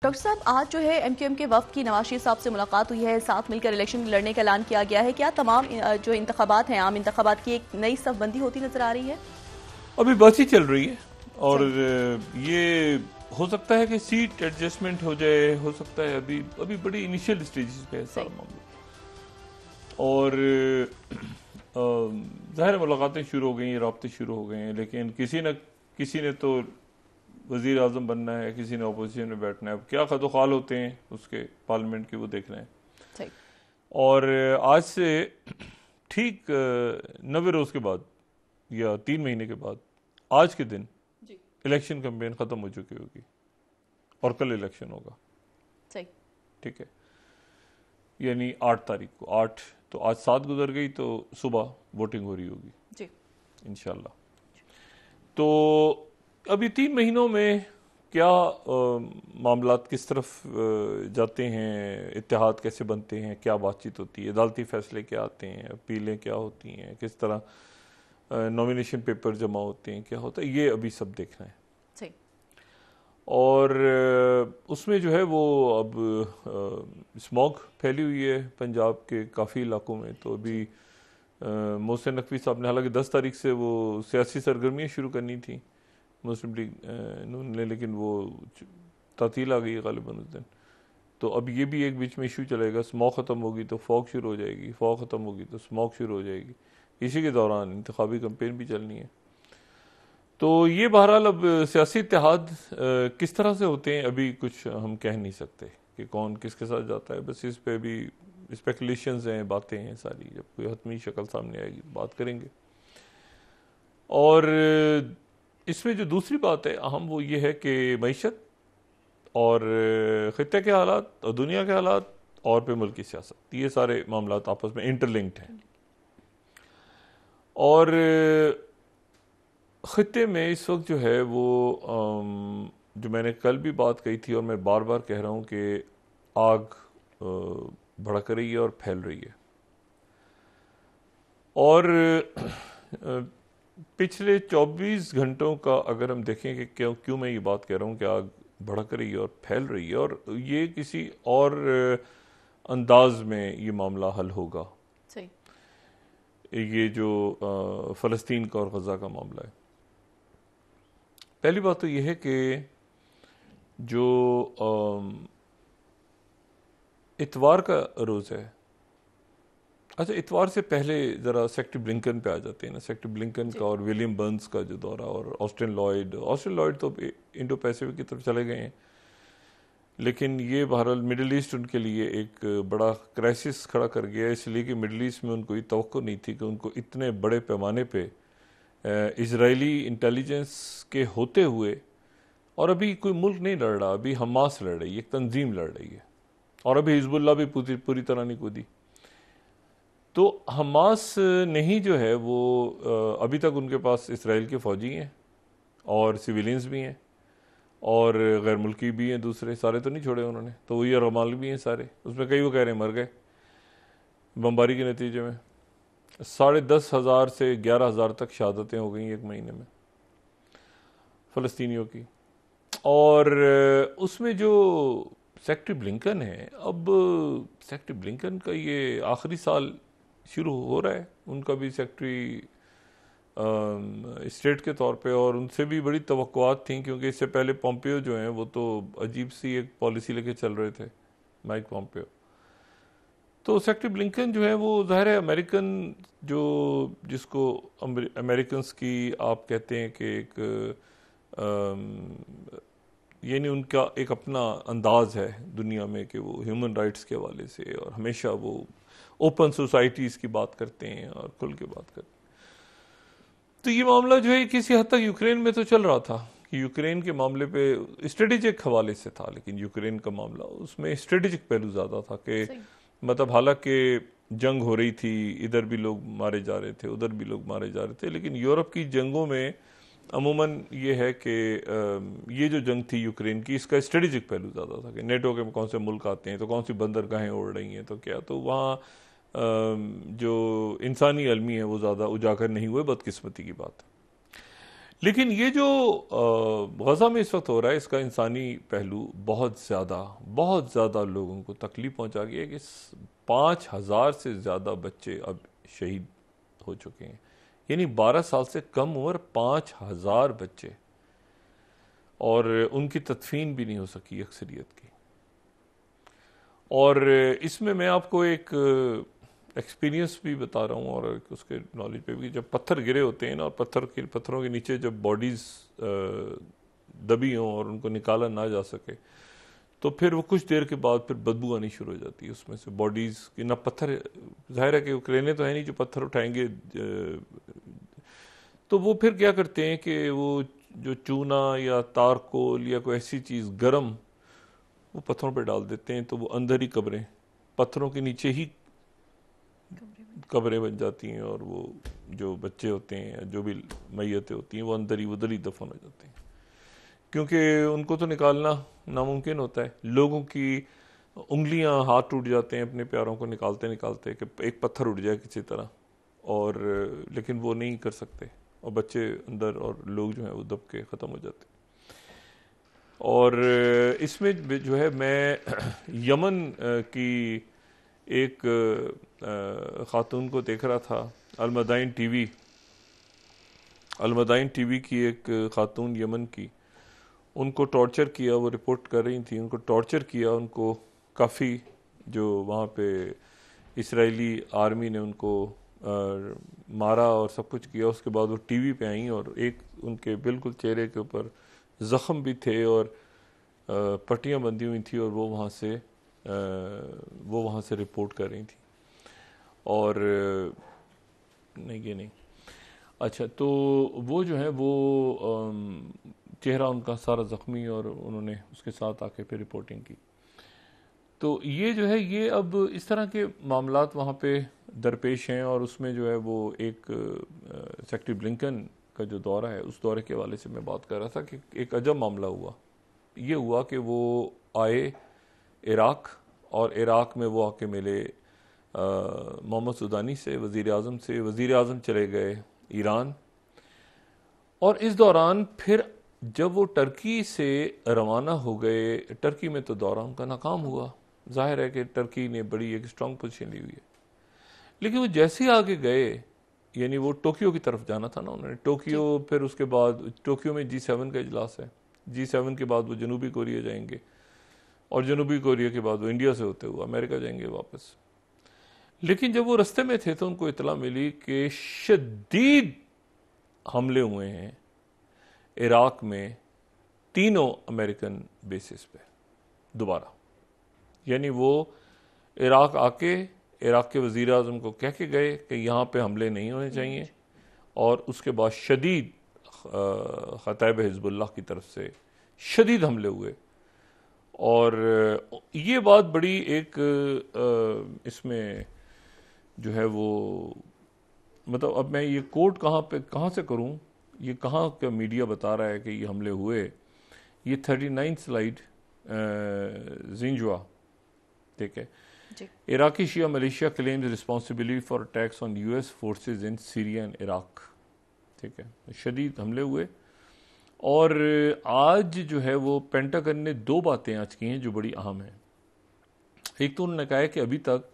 Doctor साहब, आज जो है एमक्यूएम के वफ्द की नवाज शरीफ साहब से मुलाकात हुई है, साथ मिलकर इलेक्शन लड़ने का ऐलान किया गया है। क्या तमाम जो इंतखाबात हैं, आम इंतखाबात की एक नई सफबंदी होती नजर आ रही है? अभी बात ही चल रही है और ये हो सकता है कि सीट एडजस्टमेंट हो जाए, हो सकता है अभी बड़ी इनिशियल स्टेजेस पे है सारा मामला। और ज़ाहिर मुलाकातें शुरू हो गई हैं, राब्ते शुरू हो गए हैं, लेकिन किसी ने तो वज़ीर आज़म बनना है, किसी ने अपोजिशन में बैठना है। अब क्या खतोखाल होते हैं उसके पार्लियामेंट के, वो देखना है। और आज से ठीक 90 रोज़ के बाद या 3 महीने के बाद आज के दिन इलेक्शन कैंपेन खत्म हो चुकी होगी और कल इलेक्शन होगा। ठीक है, यानी 8 तारीख को, 8 तो आज 7 गुजर गई, तो सुबह वोटिंग हो रही होगी इंशाल्लाह। तो अभी 3 महीनों में क्या मामलात किस तरफ जाते हैं, इत्तेहाद कैसे बनते हैं, क्या बातचीत होती है, अदालती फैसले क्या आते हैं, अपीलें क्या होती हैं, किस तरह नॉमिनेशन पेपर जमा होते हैं, क्या होता है, ये अभी सब देखना है। और उसमें जो है वो अब स्मॉग फैली हुई है पंजाब के काफ़ी इलाकों में। तो अभी मोहसिन नकवी साहब ने, हालांकि 10 तारीख से वो सियासी सरगर्मियाँ शुरू करनी थी मुस्लिम लीग ने, लेकिन वो तातील आ गई गालिबन उस दिन। तो अब ये भी एक बीच में इशू चलेगा, स्मॉग ख़त्म होगी तो फॉग शुरू हो जाएगी, फॉग ख़त्म होगी तो स्मॉग शुरू हो जाएगी। इसी के दौरान इंतखाबी कैंपेन भी चलनी है। तो ये बहरहाल अब सियासी इत्तेहाद किस तरह से होते हैं अभी कुछ हम कह नहीं सकते कि कौन किसके साथ जाता है। बस इस पे भी स्पेकुलेशंस हैं, बातें हैं सारी। जब कोई हतमी शक्ल सामने आएगी बात करेंगे। और इसमें जो दूसरी बात है अहम, वो ये है कि मईशत और खित्ते के हालात और दुनिया के हालात और पे मुल्क की सियासत, ये सारे मामलात आपस में इंटरलिंक्ड हैं। और खित्ते में इस वक्त जो है वो जो मैंने कल भी बात कही थी और मैं बार बार कह रहा हूँ कि आग भड़क रही है और फैल रही है। और पिछले 24 घंटों का अगर हम देखें कि क्यों मैं ये बात कह रहा हूँ कि आग भड़क रही है और फैल रही है, और ये किसी और अंदाज में ये मामला हल होगा, ये जो फ़लस्तीन का और गज़ा का मामला है। पहली बात तो यह है कि जो इतवार का रोज़ है, अच्छा इतवार से पहले ज़रा सेक्रेटरी ब्लिंकन पे आ जाते हैं ना। सेक्रेटरी ब्लिंकन का और विलियम बर्न्स का जो दौरा, और ऑस्टिन लॉयड तो इंडो पैसिफिक की तरफ चले गए हैं, लेकिन ये बहरहाल मिडिल ईस्ट उनके लिए एक बड़ा क्राइसिस खड़ा कर गया, इसलिए कि मिडिल ईस्ट में उनको ये तवक्को नहीं थी कि उनको इतने बड़े पैमाने पे इजरायली इंटेलिजेंस के होते हुए, और अभी कोई मुल्क नहीं लड़ रहा, अभी हमास लड़ रही है, एक तंजीम लड़ रही है, और अभी हिजबुल्लाह भी पूरी तरह नहीं कूदी। तो हमास नहीं जो है वो अभी तक उनके पास इसराइल के फौजी हैं और सिविलियंस भी हैं और गैर मुल्की भी हैं, दूसरे सारे तो नहीं छोड़े उन्होंने। तो ये रमाल भी हैं सारे, उसमें कई वो कह रहे हैं मर गए बमबारी के नतीजे में। 10,500 से 11,000 तक शहादतें हो गई एक महीने में फ़लस्तीनियों की। और उसमें जो सेक्रेटरी ब्लिंकन है, अब सेक्रेटरी ब्लिंकन का ये आखिरी साल शुरू हो रहा है, उनका भी सेक्रेटरी स्टेट के तौर पे, और उनसे भी बड़ी तवक्कुआत थी, क्योंकि इससे पहले पॉम्पियो जो हैं वो तो अजीब सी एक पॉलिसी लेके चल रहे थे, माइक पॉम्पियो। तो सेक्रेटरी ब्लिंकन जो है वो ज़ाहिर है अमेरिकन, जो जिसको अमेरिकन्स की आप कहते हैं कि एक यानी उनका एक अपना अंदाज़ है दुनिया में कि वो ह्यूमन राइट्स के हवाले से, और हमेशा वो ओपन सोसाइटीज़ की बात करते हैं और खुल के बात करते हैं। तो ये मामला जो है किसी हद तक यूक्रेन में तो चल रहा था कि यूक्रेन के मामले पे स्ट्रेटेजिक हवाले से था, लेकिन यूक्रेन का मामला उसमें स्ट्रेटेजिक पहलू ज़्यादा था कि मतलब हालांकि जंग हो रही थी, इधर भी लोग मारे जा रहे थे, उधर भी लोग मारे जा रहे थे, लेकिन यूरोप की जंगों में अमूमन ये है कि ये जो जंग थी यूक्रेन की, इसका स्ट्रेटेजिक पहलू ज़्यादा था कि नेटो के कौन से मुल्क आते हैं, तो कौन सी बंदरगाहें उड़ रही हैं, तो क्या, तो वहाँ जो इंसानी अलमी है वो ज़्यादा उजागर नहीं हुए, बदकिस्मती की बात है। लेकिन ये जो गजा में इस वक्त हो रहा है, इसका इंसानी पहलू बहुत ज़्यादा लोगों को तकलीफ पहुंचा गया है कि 5,000 से ज़्यादा बच्चे अब शहीद हो चुके हैं। यानी 12 साल से कम उम्र 5,000 बच्चे, और उनकी तदफीन भी नहीं हो सकी अक्सरियत की। और इसमें मैं आपको एक एक्सपीरियंस भी बता रहा हूँ, और उसके नॉलेज पे भी, जब पत्थर गिरे होते हैं ना, और पत्थरों के नीचे जब बॉडीज दबी हों और उनको निकाला ना जा सके, तो फिर वो कुछ देर के बाद फिर बदबू आनी शुरू हो जाती है उसमें से बॉडीज की। ना पत्थर, जाहिर है कि क्रेनें तो है नहीं जो पत्थर उठाएंगे, तो वो फिर क्या करते हैं कि वो जो चूना या तारकोल या कोई ऐसी चीज़ गर्म वो पत्थरों पर डाल देते हैं, तो वो अंदर ही कब्रें, पत्थरों के नीचे ही कब्रें बन जाती हैं, और वो जो बच्चे होते हैं, जो भी मैयतें होती हैं, वो अंदर ही उधर ही दफन हो जाते हैं, क्योंकि उनको तो निकालना नामुमकिन होता है। लोगों की उंगलियां, हाथ टूट जाते हैं अपने प्यारों को निकालते निकालते, कि एक पत्थर उठ जाए किसी तरह, और लेकिन वो नहीं कर सकते, और बच्चे अंदर और लोग जो हैं वो दब के ख़त्म हो जाते हैं। और इसमें जो है मैं यमन की एक खातून को देख रहा था, अलमदाइन टीवी की एक खातून यमन की, उनको टॉर्चर किया, वो रिपोर्ट कर रही थी, उनको टॉर्चर किया, उनको काफ़ी जो वहाँ पे इजरायली आर्मी ने उनको मारा और सब कुछ किया। उसके बाद वो टीवी पे आई, और एक उनके बिल्कुल चेहरे के ऊपर ज़ख़म भी थे और पट्टियाँ बंधी हुई थी, और वो वहाँ से रिपोर्ट कर रही थी। और नहीं, ये नहीं, अच्छा, तो वो जो है वो चेहरा उनका सारा ज़ख्मी, और उन्होंने उसके साथ आके फिर रिपोर्टिंग की। तो ये जो है, ये अब इस तरह के मामलात वहाँ पे दरपेश हैं, और उसमें जो है वो एक सेक्रेटरी ब्लिंकन का जो दौरा है, उस दौरे के हवाले से मैं बात कर रहा था कि एक अजब मामला हुआ। ये हुआ कि वो आए इराक, और इराक में वो आके मिले मोहम्मद सुदानी से, वज़ीर आज़म से। वज़ीर आज़म चले गए ईरान, और इस दौरान फिर जब वो टर्की से रवाना हो गए, टर्की में तो दौरा उनका नाकाम हुआ। जाहिर है कि टर्की ने बड़ी एक स्ट्रांग पोजीशन ली हुई है, लेकिन वो जैसे ही आगे गए, यानी वो टोक्यो की तरफ जाना था ना उन्होंने, टोक्यो, फिर उसके बाद टोक्यो में G7 का इजलास है, G7 के बाद वो जनूबी कोरिया जाएंगे, और जनूबी कोरिया के बाद वो इंडिया से होते हुए अमेरिका जाएंगे वापस। लेकिन जब वो रास्ते में थे तो उनको इतला मिली कि शदीद हमले हुए हैं इराक में 3 अमेरिकन बेसिस पे दोबारा। यानी वो इराक आके इराक के वज़ीर आज़म को कह के गए कि यहाँ पे हमले नहीं होने चाहिए, और उसके बाद शदीद ख़ताइब हिज़्बुल्लाह की तरफ से शदीद हमले हुए। और ये बात बड़ी एक इसमें जो है वो, मतलब अब मैं ये कोट कहाँ से करूँ, ये कहाँ का मीडिया बता रहा है कि ये हमले हुए। ये 39 स्लाइड जिंजुआ, ठीक है। Iraqi Shia militia claims responsibility for attacks on US forces in Syria and Iraq, ठीक है। शदीद हमले हुए, और आज जो है वो पेंटागन ने 2 बातें आज की हैं जो बड़ी अहम हैं। एक तो उन्होंने कहा है कि अभी तक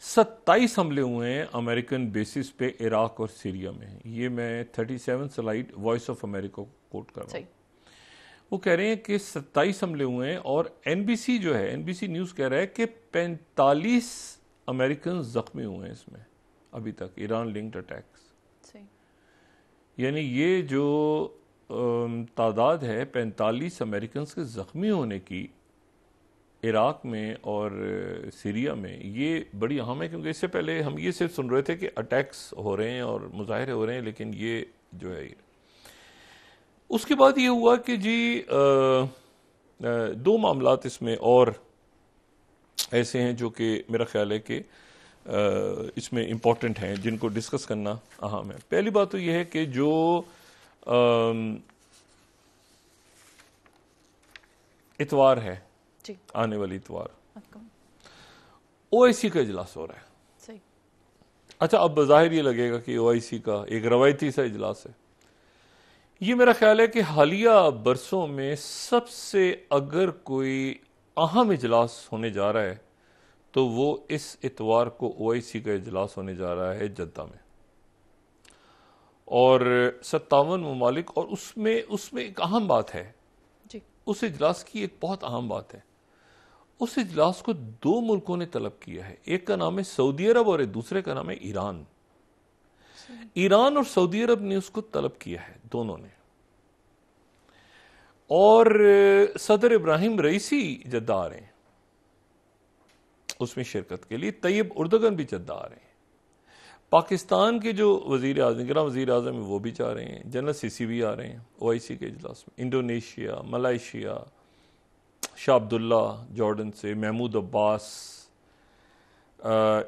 27 हमले हुए हैं अमेरिकन बेसिस पे इराक और सीरिया में। ये मैं 37 स्लाइड वॉइस ऑफ अमेरिका को कोट कर रहा हूँ। वो कह रहे हैं कि 27 हमले हुए हैं, और NBC जो है, NBC न्यूज़ कह रहा है कि 45 अमेरिकन जख्मी हुए हैं इसमें अभी तक, ईरान लिंक्ड अटैक्स। यानी ये जो तादाद है 45 अमेरिकन के ज़ख्मी होने की इराक में और सीरिया में, ये बड़ी अहम है, क्योंकि इससे पहले हम ये सिर्फ सुन रहे थे कि अटैक्स हो रहे हैं और मुजाहरे हो रहे हैं, लेकिन ये जो है। उसके बाद ये हुआ कि जी 2 मामलात इसमें और ऐसे हैं जो कि मेरा ख्याल है कि इसमें इम्पोर्टेंट हैं, जिनको डिस्कस करना अहम है। पहली बात तो यह है कि जो इतवार है, आने वाली इतवार, OIC का इजलास हो रहा है। सही। अच्छा, अब बज़ाहिर ये लगेगा कि OIC का एक रवायती सा इजलास है। ये मेरा ख्याल है कि हालिया बरसों में सबसे अगर कोई अहम इजलास होने जा रहा है तो वो इस इतवार को ओआईसी का इजलास होने जा रहा है जद्दा में, और 57 ममालिक, और उसमें उसमें एक अहम बात है जी। उस इजलास की, एक बहुत अहम बात है। उस इजलास को दो मुल्कों ने तलब किया है, एक का नाम है सऊदी अरब और एक दूसरे का नाम है ईरान। ईरान और सऊदी अरब ने उसको तलब किया है, दोनों ने। और सदर इब्राहिम रईसी जद्दा आ रहे हैं उसमें शिरकत के लिए, तैयब उर्दगन भी जद्दा आ रहे हैं, पाकिस्तान के जो वजीर आजम, गिरा वजीर आजम है वो भी जा रहे हैं, जनरल सीसी भी आ रहे हैं ओआईसी के इजलास में, इंडोनेशिया, मलाइशिया, शाह अब्दुल्ला जॉर्डन से, महमूद अब्बास,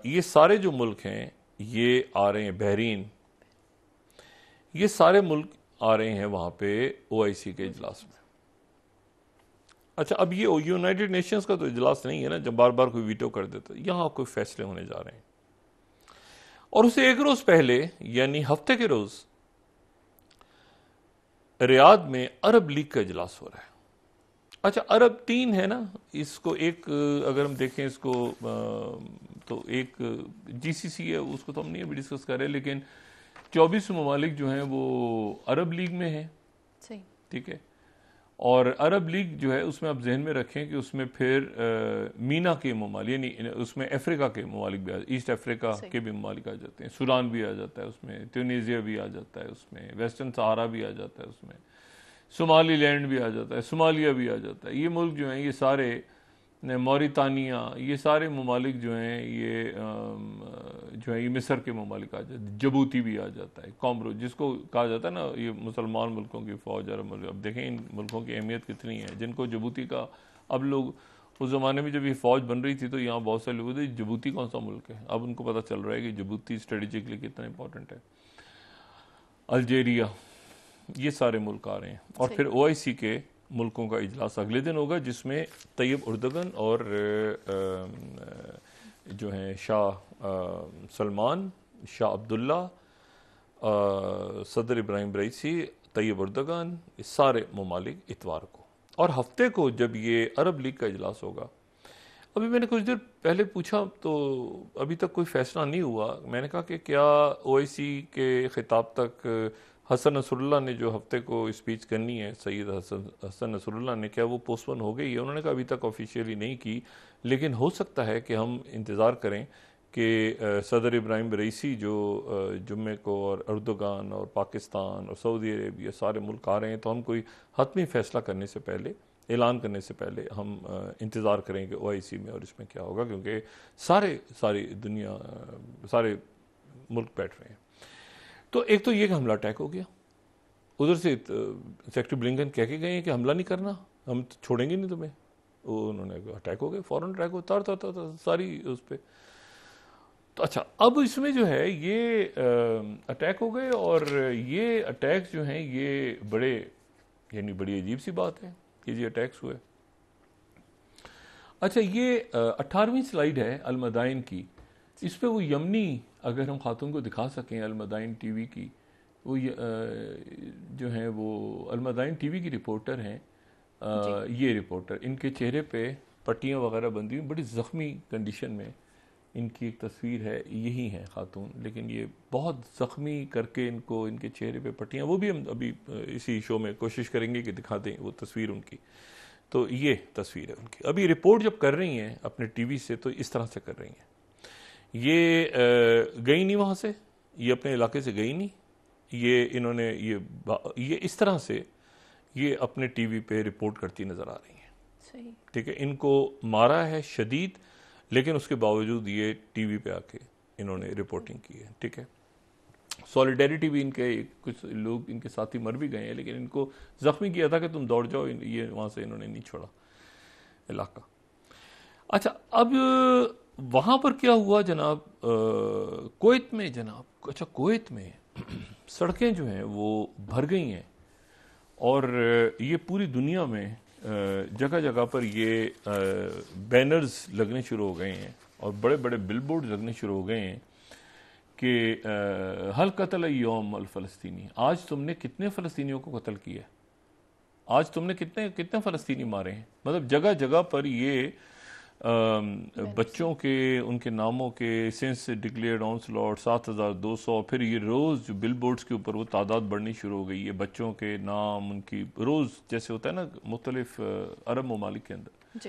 ये सारे जो मुल्क हैं ये आ रहे हैं, बहरीन, ये सारे मुल्क आ रहे हैं वहां पे ओआईसी के इजलास में। अच्छा, अब ये यूनाइटेड नेशंस का तो इजलास नहीं है ना, जब बार बार कोई वीटो कर देता है, यहां कोई फैसले होने जा रहे हैं। और उसे एक रोज पहले यानी हफ्ते के रोज रियाद में अरब लीग का इजलास हो रहा है। अच्छा, अरब तीन है ना, इसको एक अगर हम देखें इसको तो एक जीसीसी है, उसको तो हम नहीं अभी डिस्कस कर रहे, लेकिन 24 ममालिक जो हैं वो अरब लीग में हैं, ठीक है। और अरब लीग जो है उसमें आप जहन में रखें कि उसमें फिर मीना के ममालिक, यानी उसमें अफ्रीका के ममालिक भी ईस्ट अफ्रीका के भी ममालिक आ जाते हैं, सूडान भी आ जाता है उसमें, ट्यूनीसिया भी आ जाता है उसमें, वेस्टर्न सहारा भी आ जाता है उसमें, सोमालीलैंड भी आ जाता है, सोमालिया भी आ जाता है। ये मुल्क जो हैं ये सारे, मौरितानिया, ये सारे ममालिक जो हैं ये मिस्र के ममालिक आ जाते हैं, जबूती भी आ जाता है, कॉमरो जिसको कहा जाता है ना, ये मुसलमान मुल्कों की फ़ौज। अरब मुल्क, अब देखें इन मुल्कों की अहमियत कितनी है, जिनको जबूती का, अब लोग उस ज़माने में जब ये फ़ौज बन रही थी तो यहाँ बहुत से लोग थे, जबूती कौन सा मुल्क है, अब उनको पता चल रहा है कि जबूती स्ट्रेटेजिकली कितना इंपॉर्टेंट है। अल्जेरिया, ये सारे मुल्क आ रहे हैं। और फिर ओआईसी के मुल्कों का इजलास अगले दिन होगा, जिसमें तैयब उर्दगन और जो हैं शाह सलमान, शाह अब्दुल्ला, सदर इब्राहिम रईसी, तैयब उर्दगन, ये सारे ममालिक इतवार को। और हफ्ते को जब ये अरब लीग का इजलास होगा, अभी मैंने कुछ देर पहले पूछा तो अभी तक कोई फैसला नहीं हुआ। मैंने कहा कि क्या ओआईसी के खिताब तक हसन नसरुल्लाह ने जो हफ्ते को स्पीच करनी है, सैयद हसन नसरुल्लाह ने, क्या वो पोस्टपोन हो गई है? उन्होंने कहा अभी तक ऑफिशियली नहीं की, लेकिन हो सकता है कि हम इंतज़ार करें कि सदर इब्राहिम रईसी जो जुम्मे को, और उर्दुगान और पाकिस्तान और सऊदी अरेबिया सारे मुल्क आ रहे हैं, तो हम कोई हतमी फैसला करने से पहले, ऐलान करने से पहले हम इंतज़ार करेंगे ओआईसी में और इसमें क्या होगा, क्योंकि सारी दुनिया, सारे मुल्क बैठ रहे हैं। तो एक तो ये कि हमला अटैक हो गया, उधर से सेक्रेटरी ब्लिंकन कह के गए हैं कि हमला नहीं करना, हम तो छोड़ेंगे नहीं तुम्हें। उन्होंने अटैक हो गया, फौरन अटैक हो, तर सारी उस पर। तो अच्छा, अब इसमें जो है ये अटैक हो गए, और ये अटैक्स जो हैं ये बड़े, यानी बड़ी अजीब सी बात है कि ये अटैक्स हुए। अच्छा, ये 18वीं स्लाइड है अलमदाइन की, इस पे वो यमनी, अगर हम खातून को दिखा सकें, अलमदाइन टीवी की, वो जो हैं वो अलमदाइन टीवी की रिपोर्टर हैं, ये रिपोर्टर, इनके चेहरे पे पट्टियाँ वगैरह बंधी हुई, बड़ी ज़ख्मी कंडीशन में इनकी एक तस्वीर है, यही है खातून, लेकिन ये बहुत ज़ख्मी करके इनको, इनके चेहरे पे पट्टियाँ, वो भी हम अभी इसी शो में कोशिश करेंगे कि दिखा दें वो तस्वीर उनकी। तो ये तस्वीर है उनकी। अभी रिपोर्ट जब कर रही हैं अपने टीवी से तो इस तरह से कर रही हैं, ये गई नहीं वहाँ से, ये अपने इलाके से गई नहीं, ये इन्होंने ये इस तरह से ये अपने टीवी पे रिपोर्ट करती नज़र आ रही हैं। ठीक है, इनको मारा है शदीद, लेकिन उसके बावजूद ये टीवी पे आके इन्होंने रिपोर्टिंग की है। ठीक है, सॉलिडेरिटी भी, इनके कुछ लोग, इनके साथी मर भी गए हैं, लेकिन इनको जख्मी किया था कि तुम दौड़ जाओ, ये वहाँ से इन्होंने नहीं छोड़ा इलाका। अच्छा, अब वहाँ पर क्या हुआ जनाब, कुवैत में जनाब, अच्छा कुवैत में सड़कें जो हैं वो भर गई हैं, और ये पूरी दुनिया में जगह जगह पर ये बैनर्स लगने शुरू हो गए हैं, और बड़े बड़े बिलबोर्ड लगने शुरू हो गए हैं कि हल कत्ल यौम अल फ़लस्तीनी, आज तुमने कितने फ़लस्तीनियों को कत्ल किया, आज तुमने कितने कितने फ़लस्तीनी मारे हैं। मतलब जगह जगह पर ये बच्चों के उनके नामों के सिंस डिक्लेयर्ड ऑनस्लॉट 7,200, फिर ये रोज़ जो बिल बोर्ड्स के ऊपर वो तादाद बढ़नी शुरू हो गई है, बच्चों के नाम उनकी रोज़ जैसे होता है ना मुख्तलिफ अरब ममालिक के अंदर।